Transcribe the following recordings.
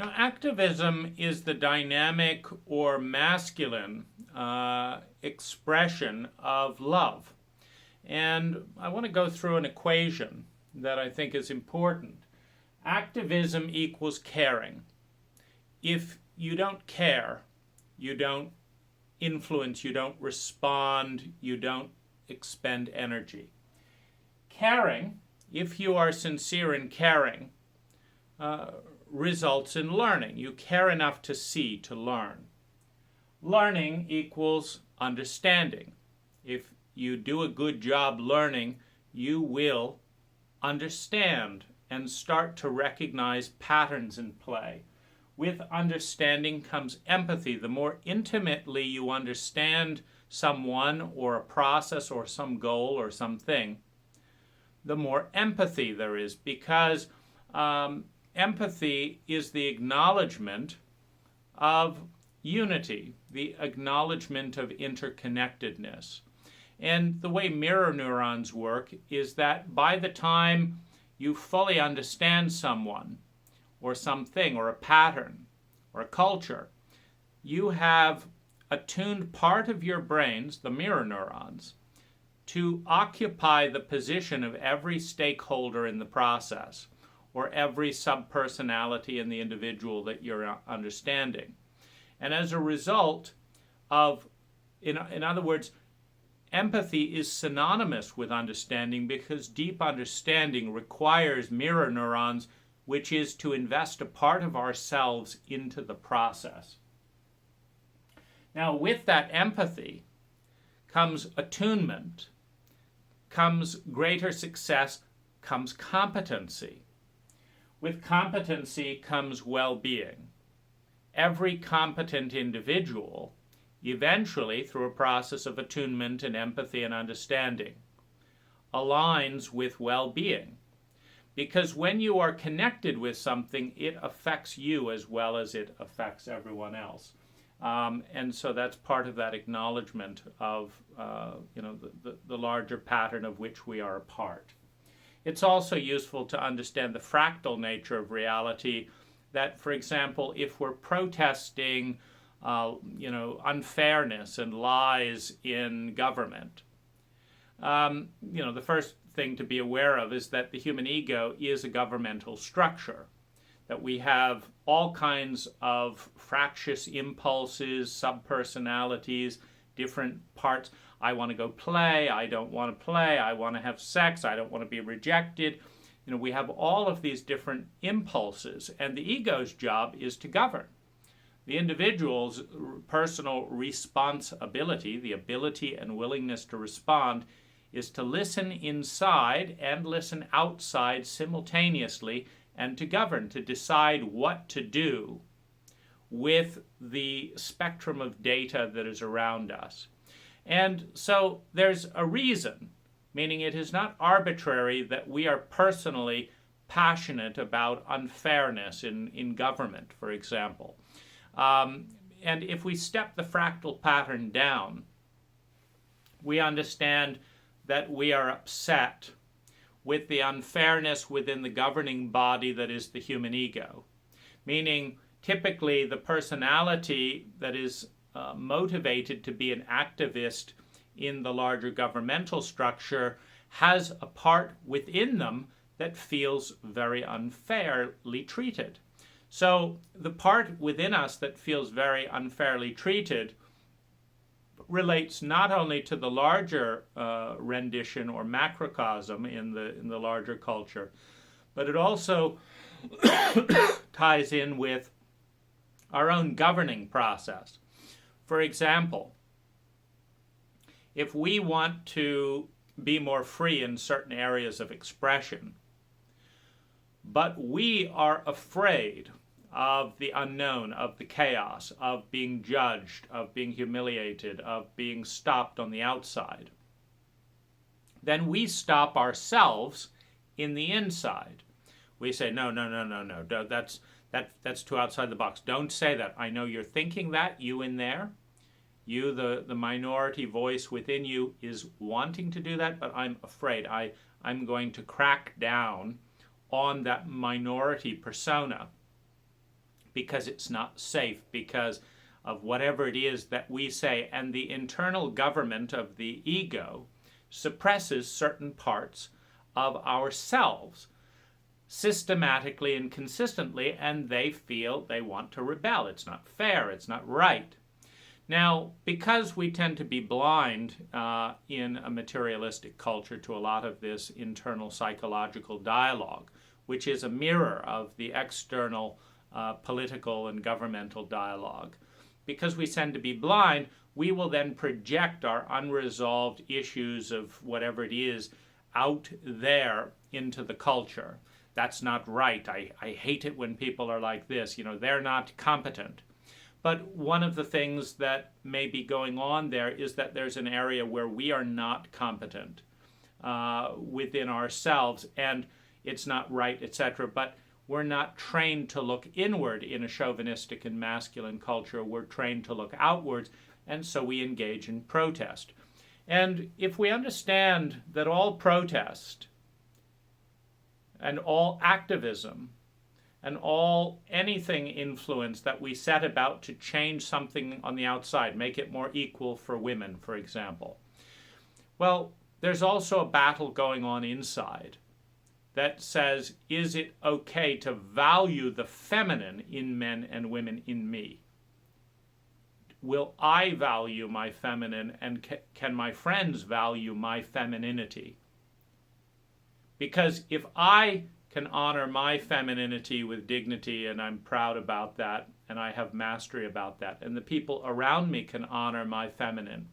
Now, activism is the dynamic or masculine expression of love. And I want to go through an equation that I think is important. Activism equals caring. If you don't care, you don't influence, you don't respond, you don't expend energy. Caring, if you are sincere in caring, results in learning. You care enough to see, to learn. Learning equals understanding. If you do a good job learning, you will understand and start to recognize patterns in play. With understanding comes empathy. The more intimately you understand someone or a process or some goal or something, the more empathy there is, because empathy is the acknowledgement of unity, the acknowledgement of interconnectedness. And the way mirror neurons work is that by the time you fully understand someone or something or a pattern or a culture, you have attuned part of your brains, the mirror neurons, to occupy the position of every stakeholder in the process or every subpersonality in the individual that you're understanding. And as a result of, in other words, empathy is synonymous with understanding, because deep understanding requires mirror neurons, which is to invest a part of ourselves into the process. Now, with that empathy comes attunement, comes greater success, comes competency. With competency comes well-being. Every competent individual, eventually, through a process of attunement and empathy and understanding, aligns with well-being. Because when you are connected with something, it affects you as well as it affects everyone else. And so that's part of that acknowledgement of the larger pattern of which we are a part. It's also useful to understand the fractal nature of reality, that, for example, if we're protesting unfairness and lies in government, the first thing to be aware of is that the human ego is a governmental structure, that we have all kinds of fractious impulses, subpersonalities, different parts. I want to go play, I don't want to play, I want to have sex, I don't want to be rejected. We have all of these different impulses, and the ego's job is to govern. The individual's personal responsibility, the ability and willingness to respond, is to listen inside and listen outside simultaneously, and to govern, to decide what to do with the spectrum of data that is around us. And so there's a reason, meaning it is not arbitrary that we are personally passionate about unfairness in government, for example. And if we step the fractal pattern down, we understand that we are upset with the unfairness within the governing body that is the human ego. Meaning, typically, the personality that is motivated to be an activist in the larger governmental structure has a part within them that feels very unfairly treated. So the part within us that feels very unfairly treated relates not only to the larger rendition or macrocosm in the larger culture, but it also ties in with our own governing process. For example, if we want to be more free in certain areas of expression, but we are afraid of the unknown, of the chaos, of being judged, of being humiliated, of being stopped on the outside, then we stop ourselves in the inside. We say, no, that's too outside the box. Don't say that. I know you're thinking that, you in there. You, the minority voice within you, is wanting to do that, but I'm afraid. I'm going to crack down on that minority persona. because it's not safe, because of whatever it is that we say. And the internal government of the ego suppresses certain parts of ourselves systematically and consistently, and they feel they want to rebel. It's not fair. It's not right. Now, because we tend to be blind in a materialistic culture to a lot of this internal psychological dialogue, which is a mirror of the external political and governmental dialogue, because we tend to be blind, we will then project our unresolved issues of whatever it is out there into the culture. That's not right. I hate it when people are like this. They're not competent. But one of the things that may be going on there is that there's an area where we are not competent within ourselves, and it's not right, etc. But we're not trained to look inward in a chauvinistic and masculine culture. We're trained to look outwards, and so we engage in protest. And if we understand that all protest and all activism and anything influence that we set about to change something on the outside, make it more equal for women, for example. Well, there's also a battle going on inside that says, is it okay to value the feminine in men and women in me? Will I value my feminine, and can my friends value my femininity? Because if I can honor my femininity with dignity, and I'm proud about that, and I have mastery about that, and the people around me can honor my feminine,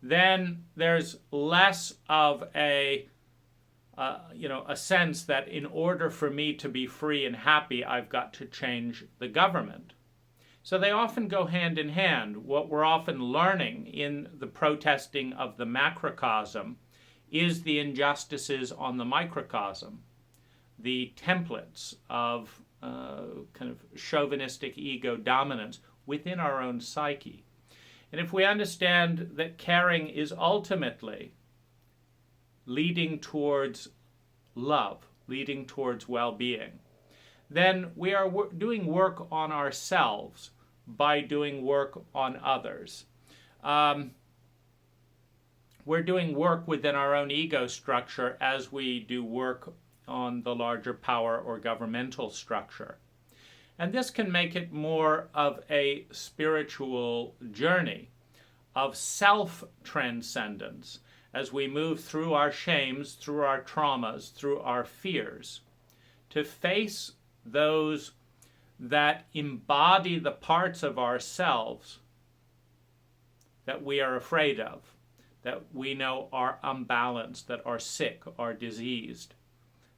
then there's less of a sense that in order for me to be free and happy, I've got to change the government. So they often go hand in hand. What we're often learning in the protesting of the macrocosm is the injustices on the microcosm, the templates of kind of chauvinistic ego dominance within our own psyche. And if we understand that caring is ultimately leading towards love, leading towards well-being, then we are doing work on ourselves by doing work on others. We're doing work within our own ego structure as we do work on the larger power or governmental structure. And this can make it more of a spiritual journey of self-transcendence as we move through our shames, through our traumas, through our fears, to face those that embody the parts of ourselves that we are afraid of, that we know are unbalanced, that are sick, are diseased,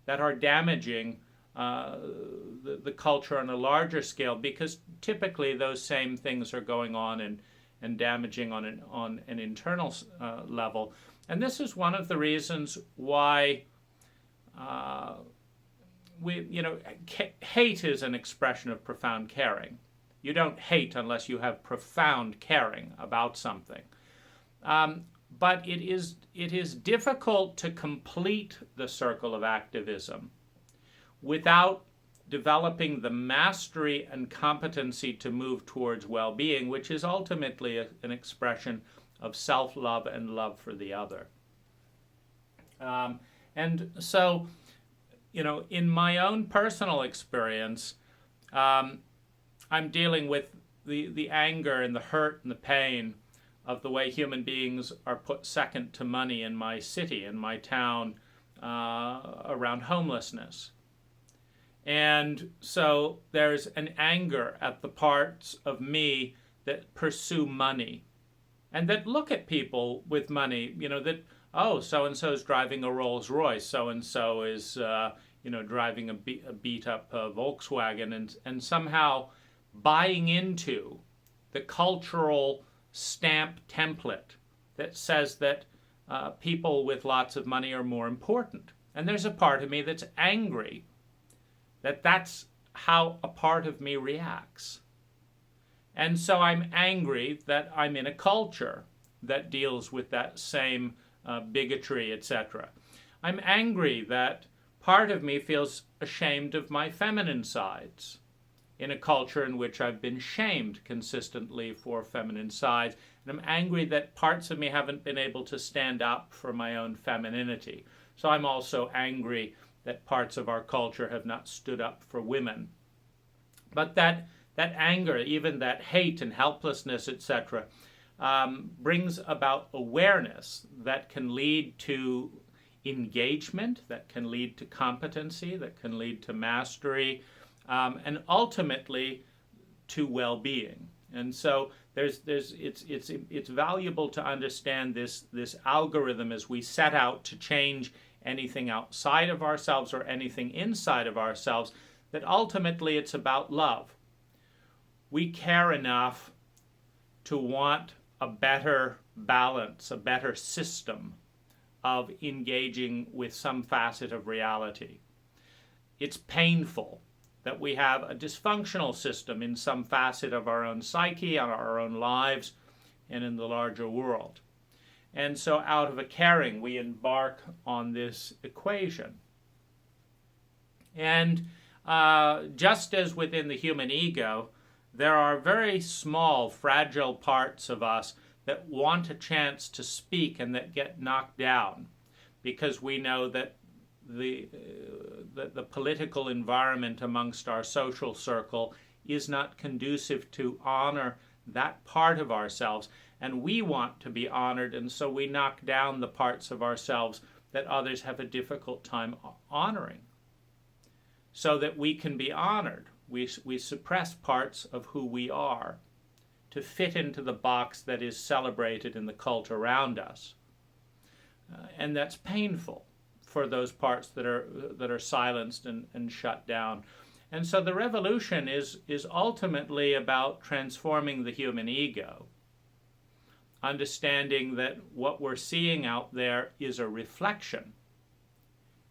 that are damaging the culture on a larger scale, because typically those same things are going on and damaging on an internal level. And this is one of the reasons why hate is an expression of profound caring. You don't hate unless you have profound caring about something. But it is difficult to complete the circle of activism without developing the mastery and competency to move towards well-being, which is ultimately an expression of self-love and love for the other. And so, in my own personal experience, I'm dealing with the anger and the hurt and the pain of the way human beings are put second to money in my city, in my town, around homelessness. And so there's an anger at the parts of me that pursue money and that look at people with money, that, oh, so-and-so's driving a Rolls Royce, so-and-so is, driving a beat-up Volkswagen, and somehow buying into the cultural stamp template that says that people with lots of money are more important. And there's a part of me that's angry that that's how a part of me reacts. And so I'm angry that I'm in a culture that deals with that same bigotry, etc. I'm angry that part of me feels ashamed of my feminine sides. in a culture in which I've been shamed consistently for feminine sides. And I'm angry that parts of me haven't been able to stand up for my own femininity. So I'm also angry that parts of our culture have not stood up for women. But that anger, even that hate and helplessness, etc., brings about awareness that can lead to engagement, that can lead to competency, that can lead to mastery, and ultimately to well-being. And so it's valuable to understand this algorithm as we set out to change anything outside of ourselves or anything inside of ourselves, that ultimately it's about love. We care enough to want a better balance, a better system of engaging with some facet of reality. It's painful that we have a dysfunctional system in some facet of our own psyche, on our own lives, and in the larger world. And so out of a caring, we embark on this equation. And just as within the human ego, there are very small, fragile parts of us that want a chance to speak and that get knocked down because we know that the political environment amongst our social circle is not conducive to honor that part of ourselves, and we want to be honored, and so we knock down the parts of ourselves that others have a difficult time honoring so that we can be honored. We suppress parts of who we are to fit into the box that is celebrated in the cult around us. And that's painful for those parts that are silenced and shut down. And so the revolution is ultimately about transforming the human ego, understanding that what we're seeing out there is a reflection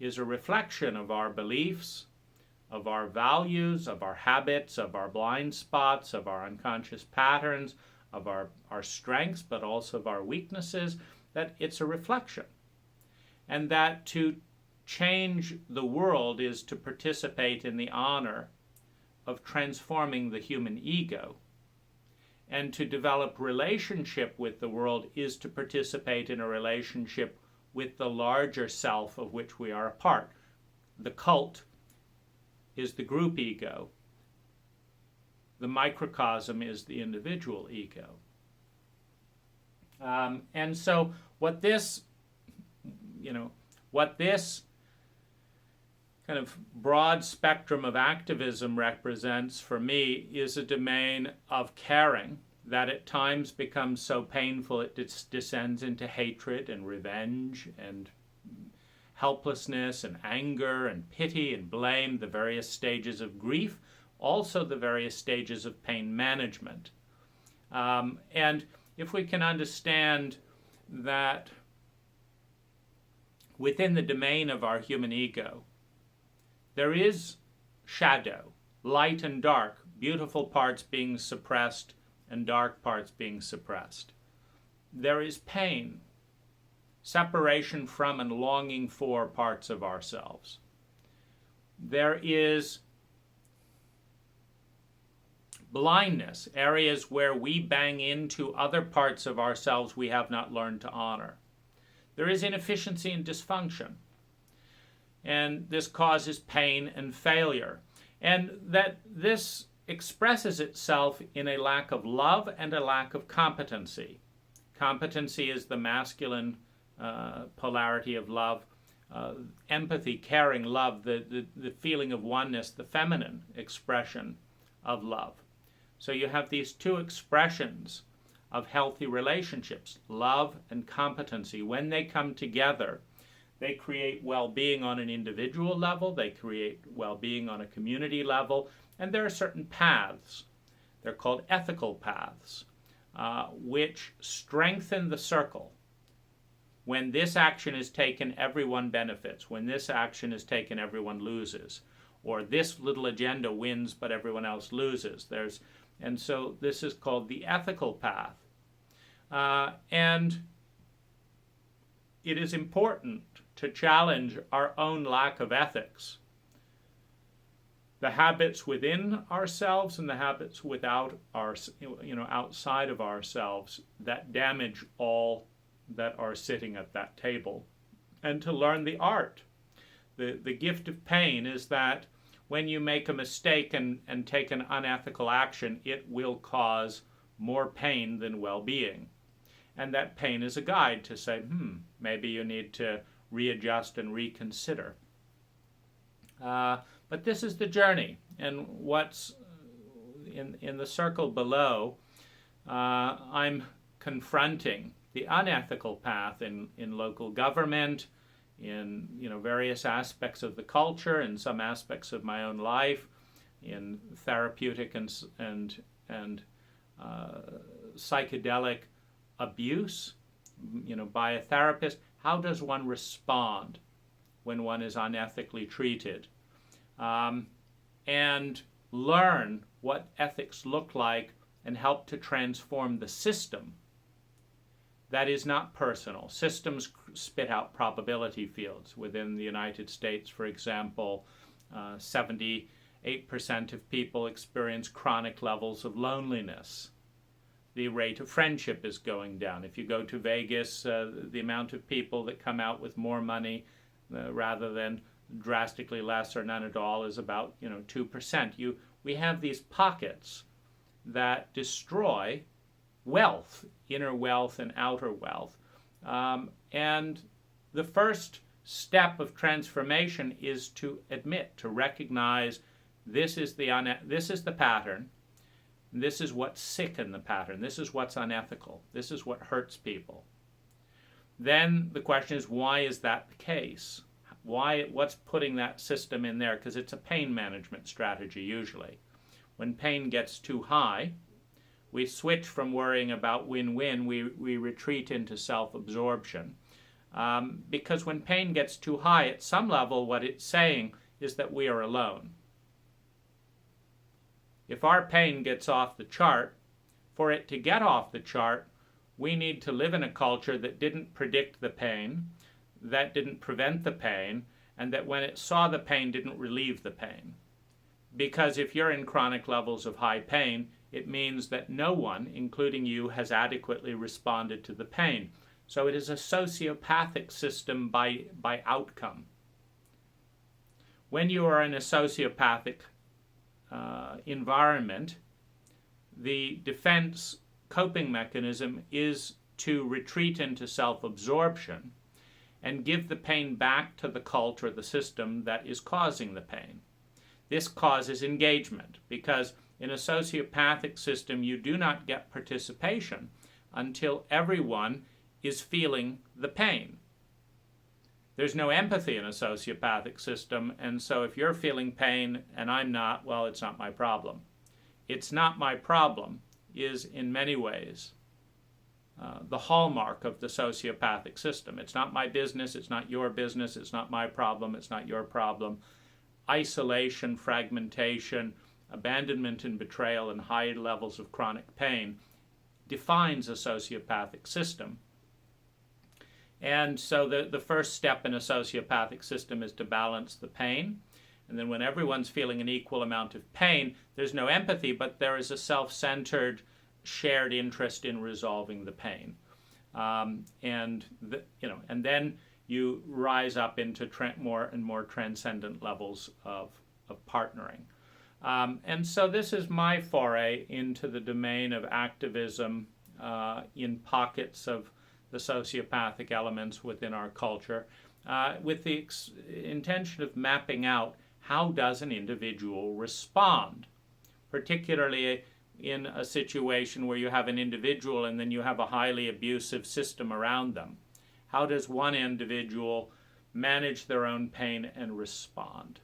of our beliefs, of our values, of our habits, of our blind spots, of our unconscious patterns, of our strengths, but also of our weaknesses, that it's a reflection. And that to change the world is to participate in the honor of transforming the human ego. And to develop relationship with the world is to participate in a relationship with the larger self of which we are a part. The cult is the group ego. The microcosm is the individual ego. And so what this kind of broad spectrum of activism represents for me is a domain of caring that at times becomes so painful it descends into hatred and revenge and helplessness and anger and pity and blame, the various stages of grief, also the various stages of pain management. And if we can understand that within the domain of our human ego, there is shadow, light and dark, beautiful parts being suppressed and dark parts being suppressed. There is pain, separation from and longing for parts of ourselves. There is blindness, areas where we bang into other parts of ourselves we have not learned to honor. There is inefficiency and dysfunction, and this causes pain and failure. And that this expresses itself in a lack of love and a lack of competency. Competency is the masculine polarity of love. Empathy, caring, love, the feeling of oneness, the feminine expression of love. So you have these two expressions of healthy relationships, love and competency. When they come together, they create well-being on an individual level, they create well-being on a community level, and there are certain paths. They're called ethical paths, which strengthen the circle. When this action is taken, everyone benefits. When this action is taken, everyone loses. Or this little agenda wins, but everyone else loses. And so this is called the ethical path. And it is important to challenge our own lack of ethics the habits within ourselves and the habits outside of ourselves that damage all that are sitting at that table, and to learn the art. The gift of pain is that when you make a mistake and take an unethical action, it will cause more pain than well-being. And that pain is a guide to say, maybe you need to readjust and reconsider. But this is the journey. And what's in the circle below, I'm confronting the unethical path in local government, in various aspects of the culture, in some aspects of my own life, in therapeutic and psychedelic abuse, by a therapist. How does one respond when one is unethically treated? And learn what ethics look like and help to transform the system that is not personal. Systems spit out probability fields. Within the United States, for example, 78% of people experience chronic levels of loneliness. The rate of friendship is going down. If you go to Vegas, the amount of people that come out with more money rather than drastically less or none at all is about 2%. We have these pockets that destroy wealth, inner wealth and outer wealth. And the first step of transformation is to admit, to recognize this is the pattern. This is what's sick in the pattern. This is what's unethical. This is what hurts people. Then the question is, why is that the case? What's putting that system in there? Because it's a pain management strategy usually. When pain gets too high, we switch from worrying about win-win, we retreat into self-absorption. Because when pain gets too high, at some level what it's saying is that we are alone. If our pain gets off the chart, for it to get off the chart, we need to live in a culture that didn't predict the pain, that didn't prevent the pain, and that when it saw the pain didn't relieve the pain. Because if you're in chronic levels of high pain, it means that no one, including you, has adequately responded to the pain. So it is a sociopathic system by outcome. When you are in a sociopathic environment, the defense coping mechanism is to retreat into self-absorption and give the pain back to the cult or the system that is causing the pain. This causes engagement, because in a sociopathic system you do not get participation until everyone is feeling the pain. There's no empathy in a sociopathic system, and so if you're feeling pain and I'm not, well, it's not my problem. It's not my problem is in many ways the hallmark of the sociopathic system. It's not my business, it's not your business, it's not my problem, it's not your problem. Isolation, fragmentation, abandonment and betrayal, and high levels of chronic pain defines a sociopathic system. And so the first step in a sociopathic system is to balance the pain. And then when everyone's feeling an equal amount of pain, there's no empathy, but there is a self-centered shared interest in resolving the pain. And then you rise up into more and more transcendent levels of partnering. And so this is my foray into the domain of activism in pockets of the sociopathic elements within our culture, with the intention of mapping out how does an individual respond, particularly in a situation where you have an individual and then you have a highly abusive system around them. How does one individual manage their own pain and respond?